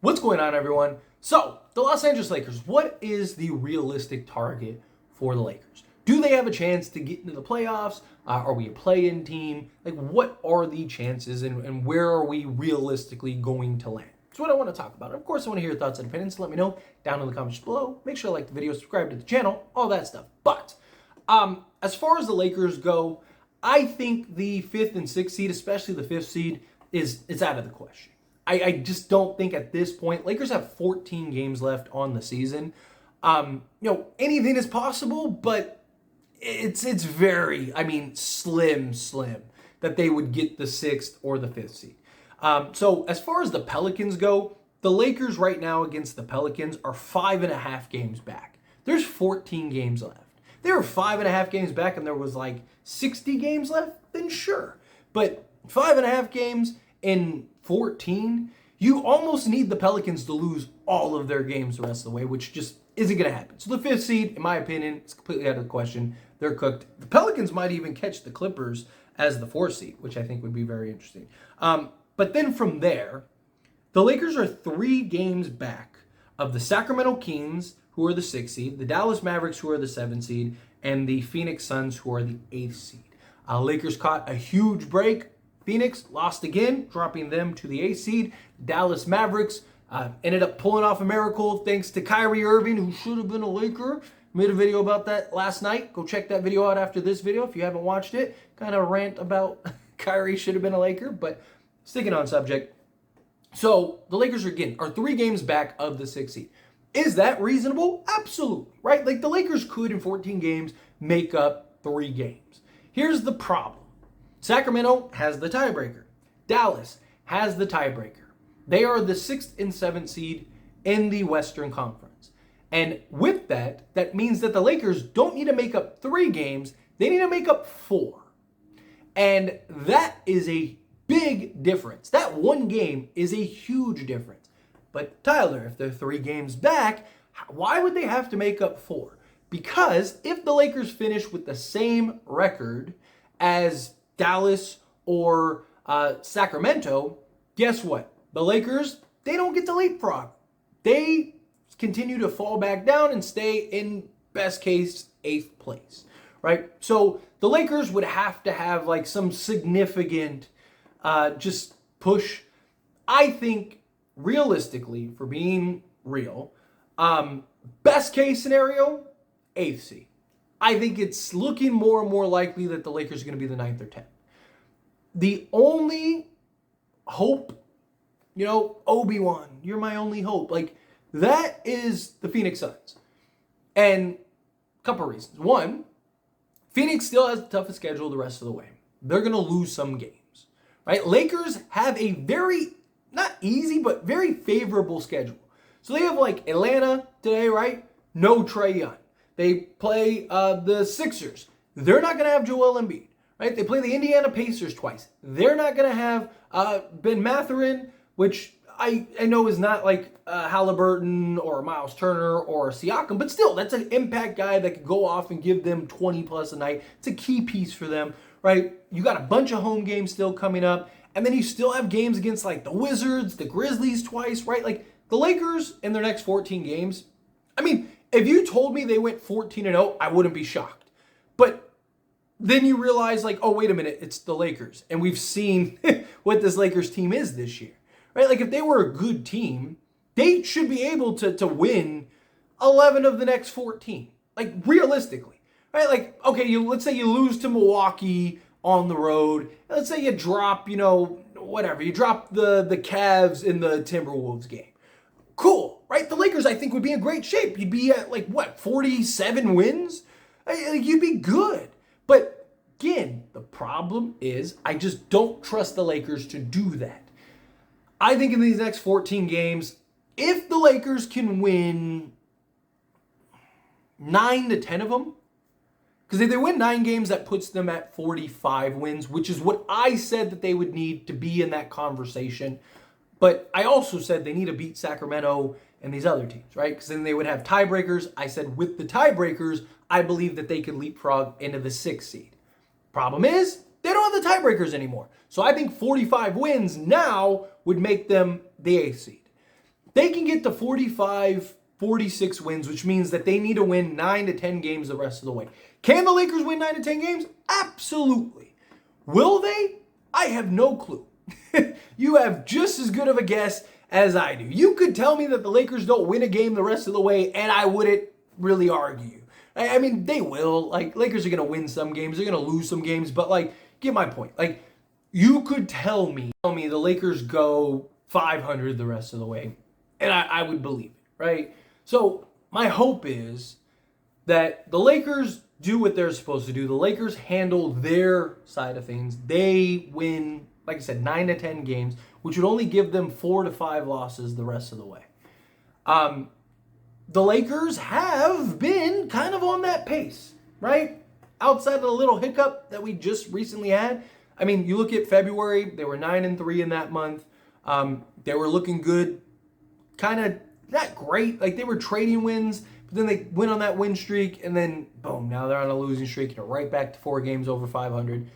What's going on, everyone? So, the Los Angeles Lakers, what is the realistic target for the Lakers? Do they have a chance to get into the playoffs? Are we a play-in team? Like, what are the chances and where are we realistically going to land? That's what I want to talk about. Of course, I want to hear your thoughts and opinions. Let me know down in the comments below. Make sure to like the video, subscribe to the channel, all that stuff. But as far as the Lakers go, I think the 5th and 6th seed, especially the 5th seed, is out of the question. I just don't think at this point, Lakers have 14 games left on the season. Anything is possible, but it's very, slim that they would get the 6th or the 5th seed. So as far as the Pelicans go, the Lakers right now against the Pelicans are 5.5 games back. There's 14 games left. They were 5.5 games back and there was like 60 games left, then sure. But 5.5 games in 14, you almost need the Pelicans to lose all of their games the rest of the way, which just isn't going to happen. So the 5th seed, in my opinion, is completely out of the question. They're cooked. The Pelicans might even catch the Clippers as the 4th seed, which I think would be very interesting. But then from there, the Lakers are 3 games back of the Sacramento Kings, who are the 6th seed, the Dallas Mavericks, who are the 7th seed, and the Phoenix Suns, who are the 8th seed. Lakers caught a huge break. Phoenix lost again, dropping them to the 8th seed. Dallas Mavericks ended up pulling off a miracle thanks to Kyrie Irving, who should have been a Laker. Made a video about that last night. Go check that video out after this video if you haven't watched it. Kind of rant about Kyrie should have been a Laker, but sticking on subject. So the Lakers are 3 games back of the 6th seed. Is that reasonable? Absolutely, right? Like the Lakers could in 14 games make up 3 games. Here's the problem. Sacramento has the tiebreaker. Dallas has the tiebreaker. They are the 6th and 7th seed in the Western Conference. And with that, that means that the Lakers don't need to make up 3 games. They need to make up 4. And that is a big difference. That one game is a huge difference. But Tyler, if they're 3 games back, why would they have to make up 4? Because if the Lakers finish with the same record as Dallas or Sacramento, guess what? The Lakers, they don't get to leapfrog. They continue to fall back down and stay in, best case, 8th place, right? So the Lakers would have to have like some significant just push. I think realistically, for being real, best case scenario, 8th seed. I think it's looking more and more likely that the Lakers are going to be the 9th or 10th. The only hope, Obi-Wan, you're my only hope. Like, that is the Phoenix Suns. And a couple of reasons. One, Phoenix still has the toughest schedule the rest of the way. They're going to lose some games, right? Lakers have a very, not easy, but very favorable schedule. So they have like Atlanta today, right? No Trae Young. They play the Sixers. They're not going to have Joel Embiid, right? They play the Indiana Pacers twice. They're not going to have Ben Mathurin, which I know is not like Halliburton or Miles Turner or Siakam, but still, that's an impact guy that could go off and give them 20 plus a night. It's a key piece for them, right? You got a bunch of home games still coming up, and then you still have games against like the Wizards, the Grizzlies twice, right? Like the Lakers in their next 14 games, if you told me they went 14-0, I wouldn't be shocked. But then you realize like, oh, wait a minute, it's the Lakers. And we've seen what this Lakers team is this year, right? Like if they were a good team, they should be able to win 11 of the next 14. Like realistically, right? Like, okay, let's say you lose to Milwaukee on the road. Let's say you drop, you drop the Cavs in the Timberwolves game. Cool, right? The Lakers, I think, would be in great shape. You'd be at 47 wins? You'd be good. But again, the problem is I just don't trust the Lakers to do that. I think in these next 14 games, if the Lakers can win 9 to 10 of them, because if they win 9 games, that puts them at 45 wins, which is what I said that they would need to be in that conversation. But I also said they need to beat Sacramento and these other teams, right? Because then they would have tiebreakers. I said with the tiebreakers, I believe that they could leapfrog into the 6th seed. Problem is, they don't have the tiebreakers anymore. So I think 45 wins now would make them the 8th seed. they can get to 45, 46 wins, which means that they need to win 9 to 10 games the rest of the way. Can the Lakers win 9 to 10 games? Absolutely. Will they? I have no clue. You have just as good of a guess as I do. You could tell me that the Lakers don't win a game the rest of the way, and I wouldn't really argue. I mean, they will. Like, Lakers are going to win some games. They're going to lose some games. But, like, get my point. Like, you could tell me the Lakers go 500 the rest of the way, and I would believe it, right? So, my hope is that the Lakers do what they're supposed to do. The Lakers handle their side of things. They win, like I said, 9 to 10 games, which would only give them 4 to 5 losses the rest of the way. The Lakers have been kind of on that pace, right? Outside of the little hiccup that we just recently had. I mean, you look at February, they were 9-3 in that month. They were looking good, kind of not great. Like, they were trading wins, but then they went on that win streak, and then, boom, now they're on a losing streak, and they're right back to 4 games over 500.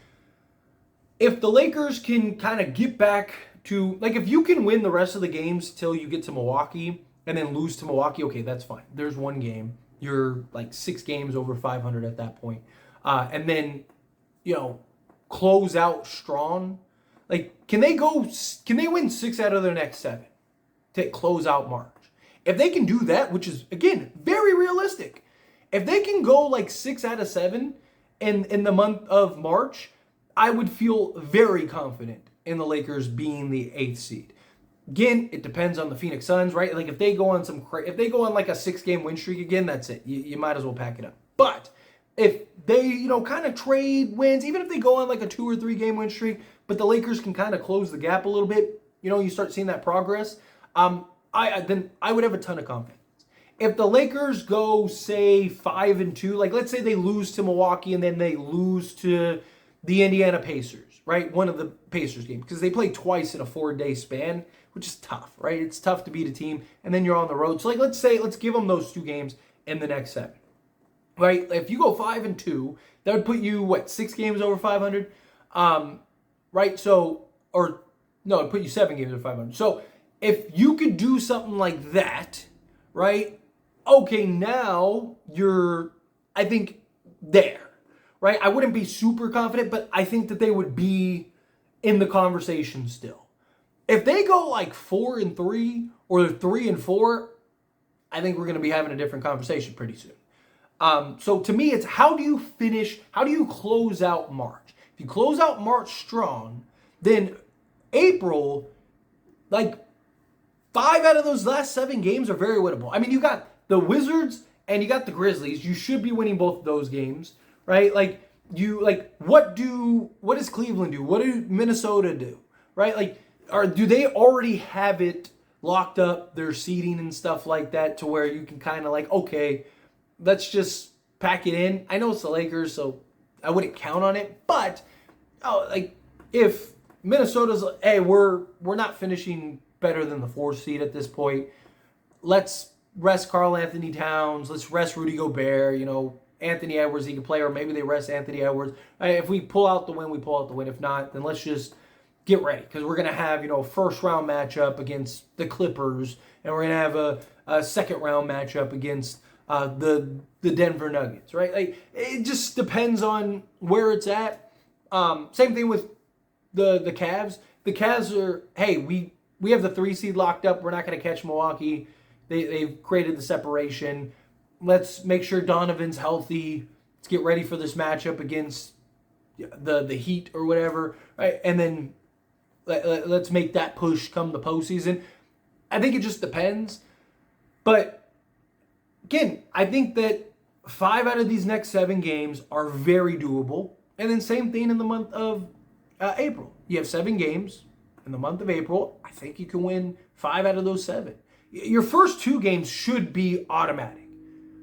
If the Lakers can kind of get back to, like, if you can win the rest of the games till you get to Milwaukee and then lose to Milwaukee, okay, that's fine. There's one game. You're like 6 games over 500 at that point. And then, close out strong. Like, can they win 6 out of their next 7 to close out March? If they can do that, which is, again, very realistic. If they can go like 6 out of 7 in the month of March, I would feel very confident in the Lakers being the 8th seed. Again, it depends on the Phoenix Suns, right? Like, if they go on like a 6-game win streak again, that's it. You might as well pack it up. But if they, kind of trade wins, even if they go on like a 2 or 3 game win streak, but the Lakers can kind of close the gap a little bit, you start seeing that progress, then I would have a ton of confidence. If the Lakers go, say, 5-2, like, let's say they lose to Milwaukee and then they lose to the Indiana Pacers, right? One of the Pacers games, because they play twice in a 4-day span, which is tough, right? It's tough to beat a team, and then you're on the road. So, like, let's give them those 2 games in the next 7, right? If you go 5-2, that would put you, 6 games over 500, right? So, or no, it'd put you 7 games over 500. So, if you could do something like that, right? Okay, now you're, I think, there, right? I wouldn't be super confident, but I think that they would be in the conversation still. If they go like 4-3 or 3-4, I think we're going to be having a different conversation pretty soon. So to me, it's how do you close out March? If you close out March strong, then April, like 5 out of those last 7 games are very winnable. I mean, you got the Wizards and you got the Grizzlies. You should be winning both of those games, right? What does Cleveland do? What do Minnesota do? Right? Like, do they already have it locked up, their seeding and stuff like that, to where you can kind of like, okay, let's just pack it in. I know it's the Lakers, so I wouldn't count on it. But if Minnesota's, hey, we're not finishing better than the 4th seed at this point. Let's rest Karl Anthony Towns. Let's rest Rudy Gobert. Anthony Edwards, he can play, or maybe they rest Anthony Edwards. If we pull out the win, we pull out the win. If not, then let's just get ready, because we're going to have, a first-round matchup against the Clippers, and we're going to have a second-round matchup against the Denver Nuggets, right? Like, it just depends on where it's at. Same thing with the Cavs. The Cavs are, hey, we have the 3 seed locked up. We're not going to catch Milwaukee. They've created the separation. Let's make sure Donovan's healthy. Let's get ready for this matchup against the Heat or whatever, right? And then let's make that push come the postseason. I think it just depends. But again, I think that 5 out of these next 7 games are very doable. And then same thing in the month of April. You have 7 games in the month of April. I think you can win 5 out of those 7. Your first 2 games should be automatic.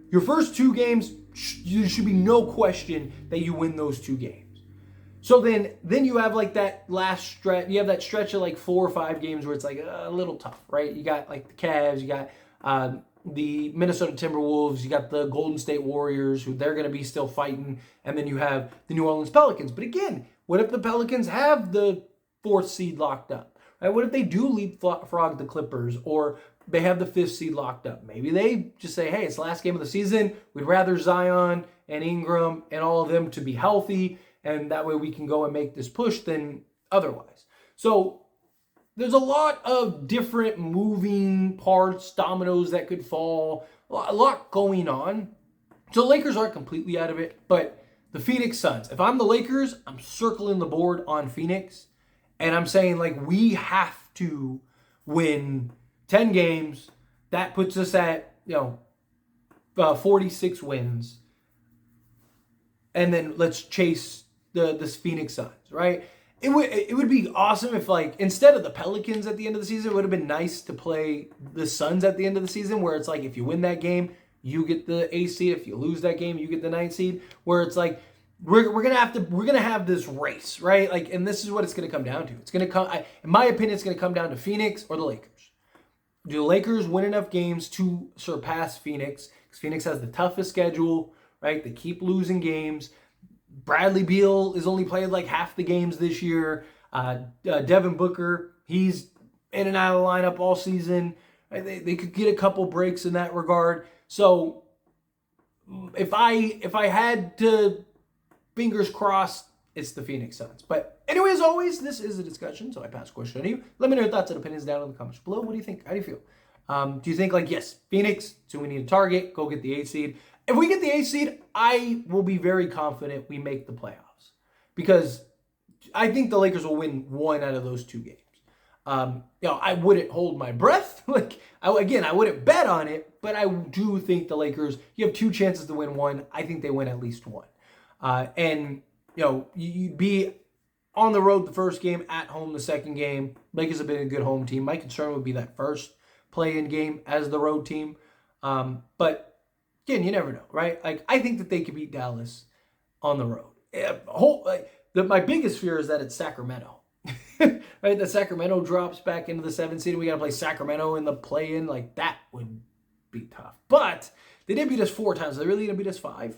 Your first 2 games, there should be no question that you win those 2 games. So then you have like that last stretch. You have that stretch of like 4 or 5 games where it's like a little tough, right? You got like the Cavs, you got the Minnesota Timberwolves, you got the Golden State Warriors, who they're going to be still fighting, and then you have the New Orleans Pelicans. But again, what if the Pelicans have the 4th seed locked up? Right? What if they do leapfrog the Clippers, or they have the 5th seed locked up. Maybe they just say, hey, it's the last game of the season. We'd rather Zion and Ingram and all of them to be healthy, and that way we can go and make this push than otherwise. So there's a lot of different moving parts, dominoes that could fall, a lot going on. So the Lakers aren't completely out of it, but the Phoenix Suns, if I'm the Lakers, I'm circling the board on Phoenix, and I'm saying, like, we have to win 10 games. That puts us at, 46 wins. And then let's chase this Phoenix Suns, right? It would be awesome if, like, instead of the Pelicans at the end of the season, it would have been nice to play the Suns at the end of the season, where it's like, if you win that game, you get the 8th seed. If you lose that game, you get the 9th seed. Where it's like, we're gonna have this race, right? Like, and this is what it's gonna come down to. It's gonna come, in my opinion, it's gonna come down to Phoenix or the Lakers. Do the Lakers win enough games to surpass Phoenix? Because Phoenix has the toughest schedule, right? They keep losing games. Bradley Beal has only played like half the games this year. Devin Booker, he's in and out of the lineup all season. They could get a couple breaks in that regard. So if I had to, fingers crossed, it's the Phoenix Suns. But anyway, as always, this is a discussion, so I pass the question to you. Let me know your thoughts and opinions down in the comments below. What do you think? How do you feel? Do you think, like, yes, Phoenix, so we need a target, go get the 8th seed? If we get the 8th seed, I will be very confident we make the playoffs, because I think the Lakers will win one out of those 2 games. I wouldn't hold my breath. I wouldn't bet on it, but I do think the Lakers, you have 2 chances to win one. I think they win at least one. And you'd be on the road the first game, at home the second game. Lakers have been a good home team. My concern would be that first play-in game as the road team. But again, you never know, right? Like, I think that they could beat Dallas on the road. My biggest fear is that it's Sacramento. Right? That Sacramento drops back into the 7th seed and we got to play Sacramento in the play-in. Like, that would be tough. But they did beat us 4 times. Are they really going to beat us 5?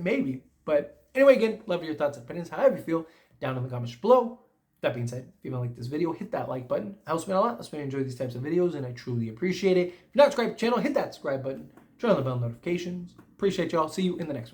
Maybe. But anyway, again, love your thoughts and opinions. However you feel, down in the comments below. That being said, if you like this video, hit that like button. It helps me a lot. Helps me enjoy these types of videos, and I truly appreciate it. If you're not subscribed to the channel, hit that subscribe button. Turn on the bell notifications. Appreciate y'all. See you in the next one.